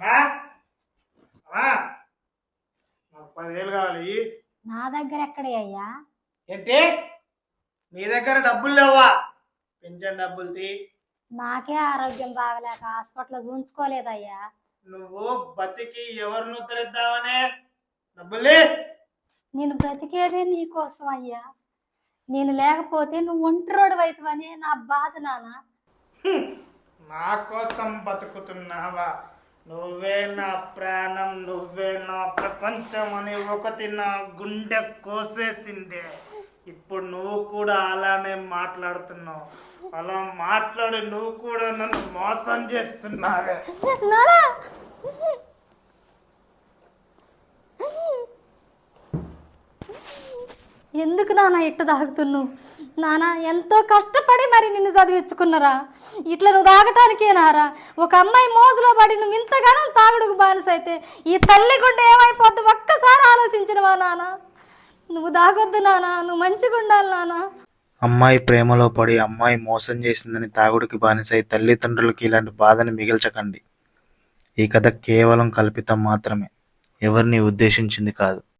అమ్మా అమ్మా నాకు 10,000 కావాలి. నా దగ్గర ఎక్కడే అయ్యా? ఏంటి నీ దగ్గర డబ్బులు లేవా? పెన్షన్ డబ్బులు తీ. నాకే ఆరోగ్యం బాగలేక హాస్పిటల్లో చూయించుకోలేదయ్యా. నువ్వు బతికి ఎవరిని ఉద్ధరిద్దామనే డబ్బులు. నేను బ్రతికేదే నీకోసం అయ్యా. నేను లేకపోతే నువ్వు ఒంటరోడు అవుతావని నా బాధ నాన్న. నా కోసం బతుకుతున్నావా? నువ్వే నా ప్రాణం, నువ్వే నా ప్రపంచం అని ఒకటి నా గుండె కోసేసిందే. ఇప్పుడు నువ్వు కూడా అలానే మాట్లాడుతున్నావు. అలా మాట్లాడి నువ్వు కూడా నన్ను మోసం చేస్తున్నావే. నానా ఎందుకు నాన్న ఇట్ట తాగుతున్నావు? నాన్న ఎంతో కష్టపడి మరి నిన్ను చదివించుకున్నారా? ఇట్లా నువ్వు తాగటానికేనారా? ఒక అమ్మాయి మోజులో పడి నువ్వు ఇంతగానో తాగుడుకు బానిస అయితే ఈ తల్లి గుండె ఏమైపోద్ది ఒక్కసారి ఆలోచించినవా నాన్న? నువ్వు తాగొద్దు నాన్న, నువ్వు మంచిగా ఉండాలి నాన్న. అమ్మాయి ప్రేమలో పడి అమ్మాయి మోసం చేసిందని తాగుడికి బానిసై తల్లిదండ్రులకి ఇలాంటి బాధని మిగిల్చకండి. ఈ కథ కేవలం కల్పితం మాత్రమే, ఎవరిని ఉద్దేశించింది కాదు.